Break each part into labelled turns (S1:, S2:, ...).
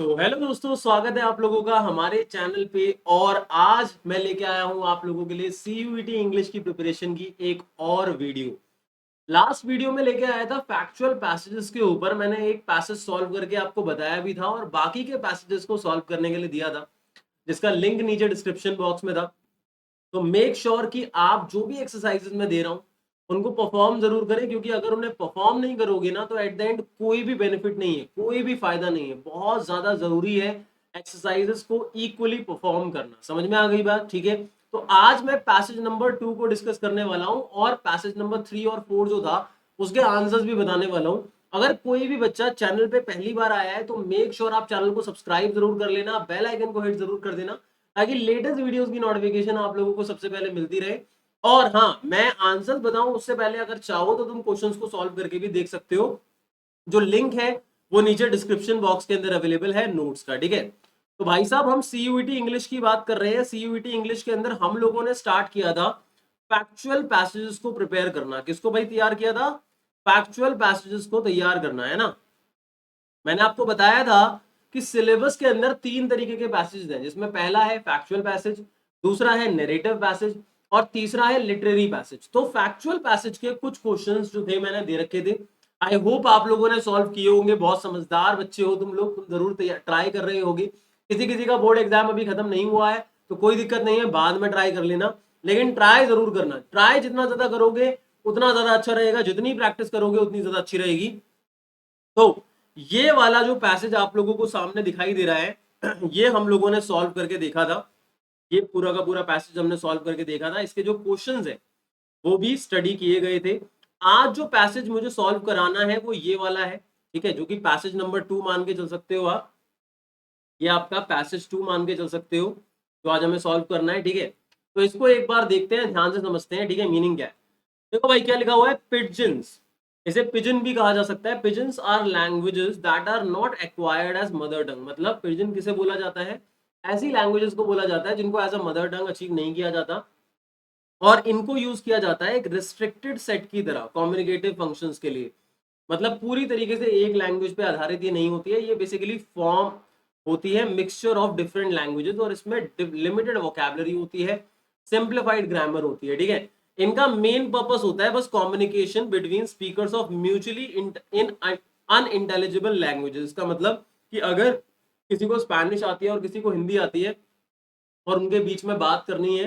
S1: तो हेलो दोस्तों, स्वागत है आप लोगों का हमारे चैनल पे। और आज मैं लेके आया हूँ आप लोगों के लिए सीयूईटी इंग्लिश की प्रिपरेशन की एक और वीडियो। लास्ट वीडियो में लेके आया था फैक्चुअल पैसेजेस के ऊपर। मैंने एक पैसेज सॉल्व करके आपको बताया भी था और बाकी के पैसेजेस को सॉल्व करने के लिए दिया था, जिसका लिंक नीचे डिस्क्रिप्शन बॉक्स में था। तो मेक श्योर कि आप जो भी एक्सरसाइजेस मैं दे रहा हूँ उनको परफॉर्म जरूर करें, क्योंकि अगर उन्हें परफॉर्म नहीं करोगे ना तो एट द एंड कोई भी बेनिफिट नहीं है, कोई भी फायदा नहीं है। बहुत ज्यादा जरूरी है एक्सरसाइजेस को इक्वली परफॉर्म करना। समझ में आ गई बात? ठीक है। तो आज मैं पैसेज नंबर 2 को डिस्कस करने वाला हूँ और पैसेज नंबर 3 और 4 जो था उसके आंसर्स भी बताने वाला हूँ। अगर कोई भी बच्चा चैनल पे पहली बार आया है तो मेक श्योर आप चैनल को सब्सक्राइब जरूर कर लेना, बेल आइकन को हिट जरूर कर देना, ताकि लेटेस्ट वीडियोस की नोटिफिकेशन आप लोगों को सबसे पहले मिलती रहे। और हाँ, मैं आंसर बताऊं उससे पहले अगर चाहो तो तुम क्वेश्चंस को सॉल्व करके भी देख सकते हो। जो लिंक है वो नीचे डिस्क्रिप्शन बॉक्स के अंदर अवेलेबल है नोट्स का। ठीक है। तो भाई साहब, हम सीयूईटी इंग्लिश की बात कर रहे हैं। सीयूईटी इंग्लिश के अंदर हम लोगों ने स्टार्ट किया था फैक्चुअल पैसेजेस को प्रिपेयर करना। किसको भाई तैयार किया था? फैक्चुअल पैसेजेस को तैयार करना है ना। मैंने आपको बताया था कि सिलेबस के अंदर 3 तरीके के पैसेज हैं, जिसमें पहला है फैक्चुअल पैसेज, दूसरा है नैरेटिव पैसेज और तीसरा है लिटरेरी पैसेज। तो फैक्चुअल पैसेज के कुछ क्वेश्चंस जो थे मैंने दे रखे थे। आई होप आप लोगों ने सॉल्व किए होंगे। बहुत समझदार बच्चे हो तुम लोग, तुम जरूर ट्राई कर रहे होगे। किसी किसी का बोर्ड एग्जाम अभी खत्म नहीं हुआ है तो कोई दिक्कत नहीं है, बाद में ट्राई कर लेना, लेकिन ट्राई जरूर करना। ट्राई जितना ज्यादा करोगे उतना ज्यादा अच्छा रहेगा, जितनी प्रैक्टिस करोगे उतनी ज्यादा अच्छी रहेगी। तो ये वाला जो पैसेज आप लोगों को सामने दिखाई दे रहा है ये हम लोगों ने सॉल्व करके देखा था। ये पूरा का पूरा पैसेज हमने सॉल्व करके देखा था। इसके जो क्वेश्चंस है वो भी स्टडी किए गए थे। आज जो पैसेज मुझे सॉल्व कराना है वो ये वाला है। ठीक है, जो कि पैसेज नंबर 2 मान के चल सकते हो आप। ये आपका पैसेज 2 मान के चल सकते हो जो आज हमें सॉल्व करना है। ठीक है, तो इसको एक बार देखते हैं, ध्यान से समझते हैं। ठीक है, मीनिंग क्या है? देखो भाई, क्या लिखा हुआ है? पिजन्स। इसे पिजन भी कहा जा सकता है। Pidgins are languages that are not acquired as mother tongue. मतलब पिजन किसे बोला जाता है? ऐसी लैंग्वेजेस को बोला जाता है जिनको as a mother tongue achieve नहीं किया जाता, और इनको यूज किया जाता है एक रिस्ट्रिक्टेड सेट की तरह कम्युनिकेटिव फंक्शंस के लिए। मतलब पूरी तरीके से एक लैंग्वेज पे आधारित ये नहीं होती है। ये बेसिकली फॉर्म होती है मिक्सचर ऑफ डिफरेंट लैंग्वेजेस, और इसमें लिमिटेड वोकैबुलरी होती है, सिंप्लीफाइड ग्रामर होती है। ठीक है, इनका मेन पर्पस होता है बस communication between speakers of mutually in unintelligible languages. इसका मतलब कि अगर किसी को स्पेनिश आती है और किसी को हिंदी आती है और उनके बीच में बात करनी है,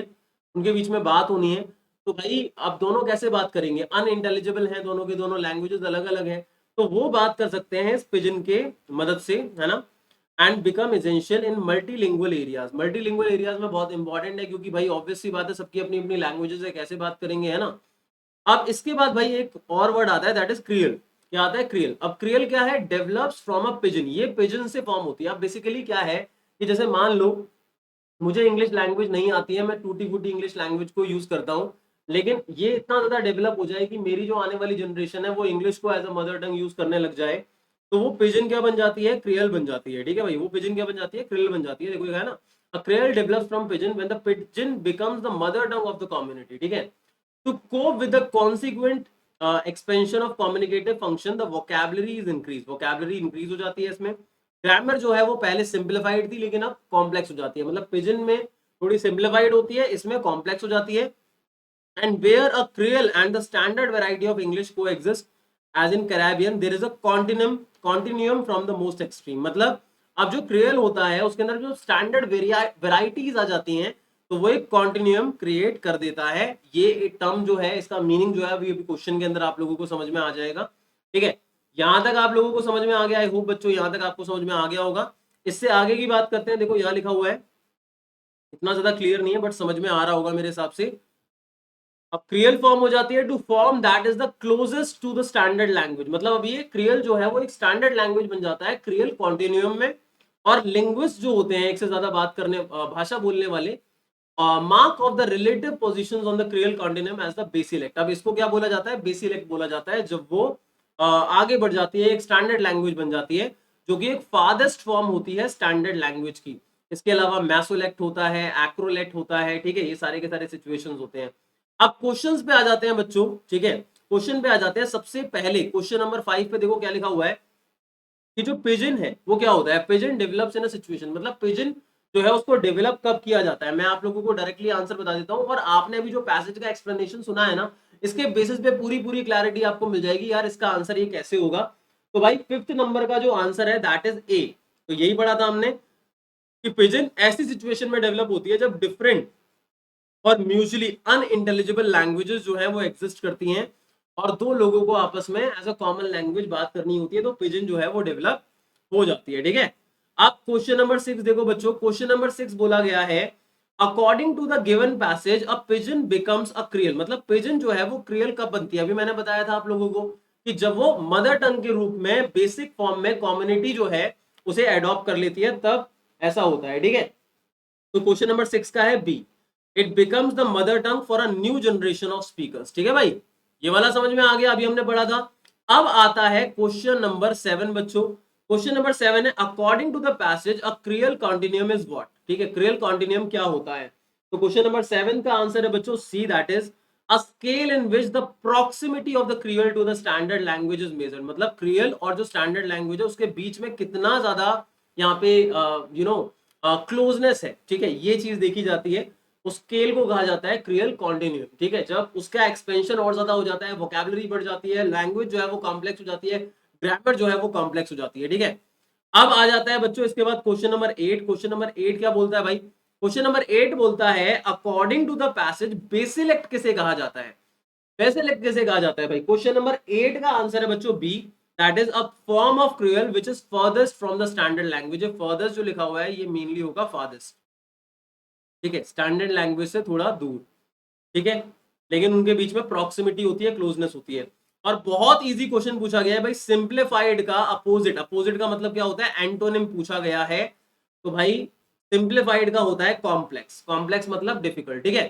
S1: उनके बीच में बात होनी है, तो भाई अब दोनों कैसे बात करेंगे? अनइंटेलिजिबल हैं दोनों के दोनों, लैंग्वेजेस अलग अलग हैं, तो वो बात कर सकते हैं इस पिजन के मदद से, है ना। And become essential in multilingual areas. Multilingual areas में बहुत इंपॉर्टेंट है, क्योंकि भाई ऑब्वियस सी बात है, सबकी अपनी अपनी लैंग्वेजेस है, कैसे बात करेंगे, है ना। अब इसके बाद भाई एक और वर्ड आता है, दैट इज क्रियल। क्या आता है? क्रियल। अब क्रियल क्या है? Develops from a pigeon. ये पिजन से फॉर्म होती है। अब बेसिकली क्या है कि जैसे मान लो मुझे इंग्लिश लैंग्वेज नहीं आती है, मैं टूटी फूटी इंग्लिश लैंग्वेज को यूज करता हूँ, लेकिन ये इतना ज्यादा डेवलप हो जाए कि मेरी जो आने वाली जनरेशन है वो इंग्लिश को as a mother tongue use करने लग जाए, तो वो पिजन क्या बन जाती है? क्रियल बन जाती है। ठीक है भाई, वो पिजन क्या बन जाती है? क्रियल बन जाती है। देखो ये है ना, a creole develops from pidgin when the pidgin becomes the mother tongue of the community. ठीक है, to cope with the consequent expansion of communicative function the vocabulary is increase. Vocabulary increase हो जाती है इसमें। ग्रामर जो है वो पहले सिंप्लीफाइड थी लेकिन अब कॉम्प्लेक्स हो जाती है। मतलब पिजन में थोड़ी सिंप्लीफाइड होती है, इसमें कॉम्प्लेक्स हो जाती है। And where a creole and the standard variety of English coexist as in Caribbean there is a continuum from the most extreme. मतलब अब जो क्रियल होता है उसके अंदर जो स्टैंडर्ड वेराइटीज आ जाती हैं, तो वो एक कॉन्टिन्यूम क्रिएट कर देता है। ये टर्म जो है, इसका मीनिंग जो है अभी क्वेश्चन के अंदर आप लोगों को समझ में आ जाएगा। ठीक है, यहां तक आप लोगों को समझ में आ गया? आई होप बच्चों यहां तक आपको समझ में आ गया होगा। इससे आगे की बात करते हैं। देखो यहां लिखा हुआ है, इतना ज्यादा क्लियर नहीं है बट समझ में आ रहा होगा मेरे हिसाब से। अब क्रियल फॉर्म हो जाती है to form that is the closest to the standard language. मतलब अब ये क्रियल जो है वो एक स्टैंडर्ड लैंग्वेज बन जाता है क्रियल कॉन्टिन्यूम में। और लिंग्विस्ट जो होते हैं, एक से ज्यादा बात करने भाषा बोलने वाले, mark of the relative position on the creole continuum as the basilect. अब इसको क्या बोला जाता है? बेसिलेक्ट बोला जाता है जब वो आगे बढ़ जाती है, एक स्टैंडर्ड लैंग्वेज बन जाती है, जो कि एक फादेस्ट फॉर्म होती है स्टैंडर्ड लैंग्वेज की। इसके अलावा मैसोलेक्ट होता है, एक्रोलेक्ट होता है। ठीक है, ये सारे के सारे सिचुएशंस होते हैं। अब क्वेश्चंस पे आ जाते हैं बच्चों। ठीक है, क्वेश्चन पे आ जाते हैं। सबसे पहले क्वेश्चन नंबर 5 पे देखो क्या लिखा हुआ है। कि जो पिजन है वो क्या होता है, pigeon develops in a situation, मतलब पिजन जो है उसको डेवलप कब किया जाता है। मैं आप लोगों को डायरेक्टली आंसर बता देता हूँ, और आपने अभी जो पैसेज का एक्सप्लेनेशन सुना है ना, इसके बेसिस पे पूरी पूरी क्लैरिटी आपको मिल जाएगी यार इसका आंसर ये कैसे होगा। तो भाई 5th नंबर का जो आंसर है दैट इज ए। तो यही पढ़ा था हमने कि पिजन ऐसी सिचुएशन में डेवलप होती है जब डिफरेंट और म्यूचुअली अनइंटेलिजिबल लैंग्वेजेस जो है वो एग्जिस्ट करती हैं, और दो लोगों को आपस में एज अ कॉमन लैंग्वेज बात करनी होती है, तो पिजन जो है वो डेवलप हो जाती है। ठीक है, अब क्वेश्चन नंबर 6 देखो बच्चों, क्वेश्चन नंबर 6 बोला गया है according to the given passage a pidgin becomes a creole, मतलब पिजन जो है वो क्रियल कब बनती है। अभी मैंने बताया था आप लोगों को कि जब वो मदर टंग के रूप में बेसिक फॉर्म में कम्युनिटी जो है उसे एडॉप्ट कर लेती है, तब ऐसा होता है। ठीक है, तो क्वेश्चन नंबर 6 का है B, it becomes the mother tongue for a new generation of speakers. ठीक है भाई, ये वाला समझ में आ गया, अभी हमने पढ़ा था। अब आता है क्वेश्चन नंबर 7 बच्चों, क्वेश्चन नंबर 7 है according to the passage a creole continuum is what. ठीक है, क्रियल कॉन्टिन्यूम क्या होता है। तो क्वेश्चन नंबर 7 का आंसर है बच्चों see, that is a scale in which the proximity of the creole to the standard language is measured, मतलब क्रियल और जो स्टैंडर्ड लैंग्वेज है उसके बीच में कितना ज्यादा यहाँ पे क्लोजनेस है। ठीक है, ये चीज देखी जाती है, उस स्केल को कहा जाता है क्रियल कॉन्टिन्यूम। ठीक है, जब उसका एक्सपेंशन और ज्यादा हो जाता है, वोकैबुलरी बढ़ जाती है, लैंग्वेज जो है वो कॉम्प्लेक्स हो जाती है, ग्रामर जो है वो कॉम्प्लेक्स हो जाती है। ठीक है, अब आ जाता है बच्चों इसके बाद क्वेश्चन नंबर 8। क्वेश्चन नंबर 8 क्या बोलता है भाई, क्वेश्चन नंबर 8 बोलता है अकॉर्डिंग टू द पैसेज बेसिलेक्ट किसे कहा जाता है। बेसिलेक्ट किसे कहा जाता है भाई, क्वेश्चन नंबर 8 का आंसर है बच्चों B, that is a form of creole which is farthest from the standard language. Farthest जो लिखा हुआ है ये मेनली होगा फादर्स्ट। ठीक है, स्टैंडर्ड लैंग्वेज से थोड़ा दूर। ठीक है, लेकिन उनके बीच में प्रॉक्सिमिटी होती है, क्लोजनेस होती है। और बहुत इजी क्वेश्चन पूछा गया है भाई, सिंप्लीफाइड का अपोजिट, अपोजिट का मतलब क्या होता है, एंटोनिम पूछा गया है। तो भाई सिंप्लीफाइड का होता है कॉम्प्लेक्स, कॉम्प्लेक्स मतलब डिफिकल्ट। ठीक है,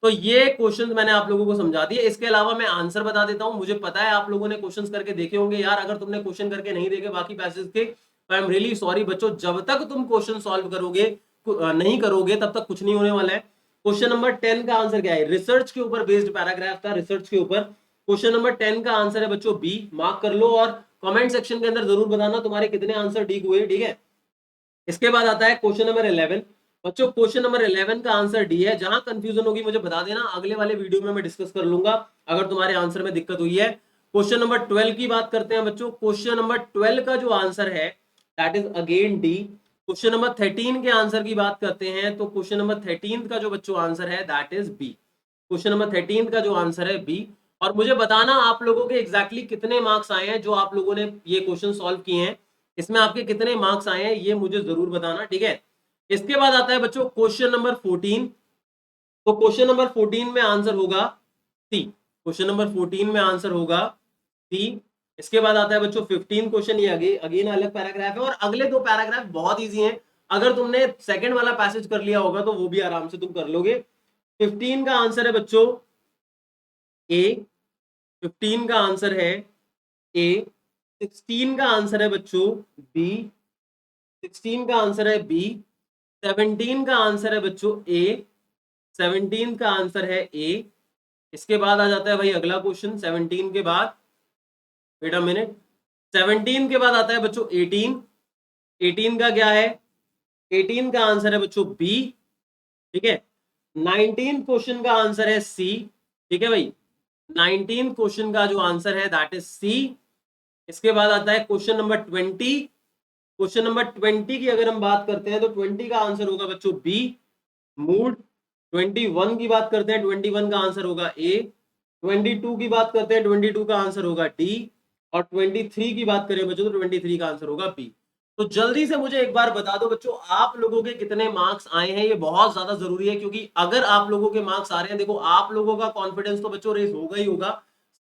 S1: तो ये क्वेश्चंस मैंने आप लोगों को समझा दिए। इसके अलावा मैं आंसर बता देता हूं, मुझे पता है आप लोगों ने क्वेश्चंस करके देखे होंगे यार, अगर तुमने क्वेश्चन करके नहीं देखे बाकी पैसेज के, तो आई एम रियली सॉरी बच्चों, जब तक तुम क्वेश्चन सॉल्व करोगे नहीं करोगे तब तक कुछ नहीं होने वाला है। क्वेश्चन नंबर 10 का आंसर क्या है, रिसर्च के ऊपर बेस्ड पैराग्राफ था, रिसर्च के ऊपर। क्वेश्चन नंबर 10 का आंसर है बच्चों बी, मार्क कर लो, और कमेंट सेक्शन के अंदर जरूर बताना तुम्हारे कितने आंसर ठीक हुए। ठीक है, इसके बाद आता है क्वेश्चन नंबर 11 बच्चों, क्वेश्चन नंबर 11 का आंसर डी है। जहां कंफ्यूजन होगी मुझे बता देना, अगले वाले वीडियो में मैं डिस्कस कर लूंगा अगर तुम्हारे आंसर में दिक्कत हुई है। क्वेश्चन नंबर 12 की बात करते हैं बच्चों, क्वेश्चन नंबर 12 का जो आंसर है that is again D. Question number 13 के आंसर की बात करते हैं, तो क्वेश्चन नंबर 13 का जो बच्चों आंसर है that is B. Question number 13 का जो आंसर है बी। और मुझे बताना आप लोगों के एग्जैक्टली कितने मार्क्स आए हैं जो आप लोगों ने ये क्वेश्चन सॉल्व किए हैं, इसमें आपके कितने मार्क्स आए हैं ये मुझे जरूर बताना। ठीक है, इसके बाद आता है बच्चों क्वेश्चन नंबर 14। तो क्वेश्चन नंबर 14 में आंसर होगा सी, क्वेश्चन नंबर 14 में आंसर होगा सी। इसके बाद आता है बच्चों 15 क्वेश्चन, ये अगेन अलग पैराग्राफ है, और अगले दो पैराग्राफ बहुत इजी हैं। अगर तुमने सेकंड वाला पैसेज कर लिया होगा तो वो भी आराम से तुम कर लोगे। 15 का आंसर है बच्चों ए, 15 का आंसर है ए। 16 का आंसर है बच्चों बी, 16 का आंसर है बी। 17 का आंसर है बच्चों ए, 17 का आंसर है ए। इसके बाद आ जाता है भाई अगला क्वेश्चन 17 के बाद, वेट अ मिनट, 17 के बाद आता है बच्चों 18। 18 का क्या है, 18 का आंसर है बच्चों बी। ठीक है, 19 क्वेश्चन का आंसर है सी। ठीक है भाई, 19 क्वेश्चन का जो आंसर है दैट इज सी। इसके बाद आता है क्वेश्चन नंबर 20। क्वेश्चन नंबर 20 की अगर हम बात करते हैं तो 20 का आंसर होगा बच्चों बी, मूड। 21 की बात करते हैं, 21 का आंसर होगा ए। 22 की बात करते हैं, 22 का आंसर होगा डी। और 23 की बात करें बच्चों तो 23 का आंसर होगा बी। तो जल्दी से मुझे एक बार बता दो बच्चों, आप लोगों के कितने मार्क्स आए हैं, ये बहुत ज्यादा जरूरी है, क्योंकि अगर आप लोगों के मार्क्स आ रहे हैं, देखो आप लोगों का कॉन्फिडेंस तो बच्चों रेस होगा ही होगा,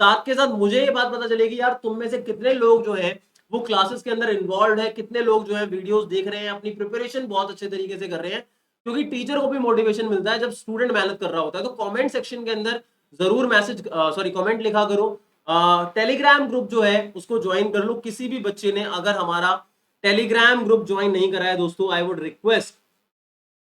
S1: साथ के साथ मुझे ये बात पता चलेगी यार तुम में से कितने लोग जो है वो क्लासेस के अंदर इन्वॉल्व है, कितने लोग जो है वीडियोस देख रहे हैं, अपनी प्रिपरेशन बहुत अच्छे तरीके से कर रहे हैं। क्योंकि टीचर को भी मोटिवेशन मिलता है जब स्टूडेंट मेहनत कर रहा होता है। तो कमेंट सेक्शन के अंदर जरूर मैसेज कमेंट लिखा करो। टेलीग्राम ग्रुप जो है उसको ज्वाइन कर लो, किसी भी बच्चे ने अगर हमारा टेलीग्राम ग्रुप ज्वाइन नहीं करा है दोस्तों, आई वुड रिक्वेस्ट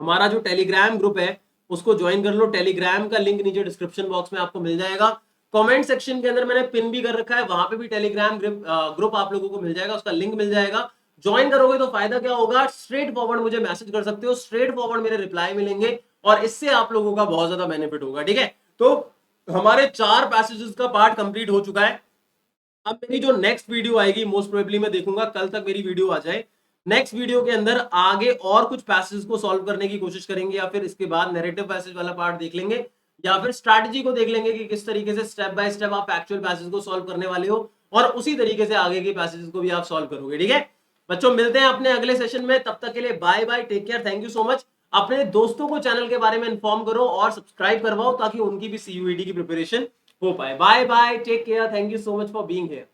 S1: हमारा जो टेलीग्राम ग्रुप है उसको ज्वाइन कर लो। टेलीग्राम का लिंक नीचे डिस्क्रिप्शन बॉक्स में आपको मिल जाएगा, कमेंट सेक्शन के अंदर मैंने पिन भी कर रखा है, वहां पे भी टेलीग्राम ग्रुप आप लोगों को मिल जाएगा, उसका लिंक मिल जाएगा। ज्वाइन करोगे तो फायदा क्या होगा, स्ट्रेट फॉरवर्ड मुझे मैसेज कर सकते हो, स्ट्रेट फॉरवर्ड मेरे रिप्लाई मिलेंगे और इससे आप लोगों का बहुत ज्यादा बेनिफिट होगा। ठीक है, तो हमारे 4 पैसेजेस का पार्ट कंप्लीट हो चुका है। अब मेरी जो नेक्स्ट वीडियो आएगी, मोस्ट प्रोबेबली मैं देखूंगा कल तक मेरी वीडियो आ जाए। नेक्स्ट वीडियो के अंदर आगे और कुछ पैसेज को सॉल्व करने की कोशिश करेंगे, या फिर इसके बाद नैरेटिव पैसेज वाला पार्ट देख लेंगे, या फिर स्ट्रैटेजी को देख लेंगे कि किस तरीके से स्टेप बाय स्टेप आप एक्चुअल पैसेज को सॉल्व करने वाले हो, और उसी तरीके से आगे के पैसेज को भी आप सॉल्व करोगे। ठीक है बच्चों, मिलते हैं अपने अगले सेशन में, तब तक के लिए bye bye, take care, thank you so much. अपने दोस्तों को चैनल के बारे में इन्फॉर्म करो और सब्सक्राइब करवाओ ताकि उनकी भी सीयूईटी की प्रिपरेशन हो पाए। Bye bye, take care, thank you so much for being here.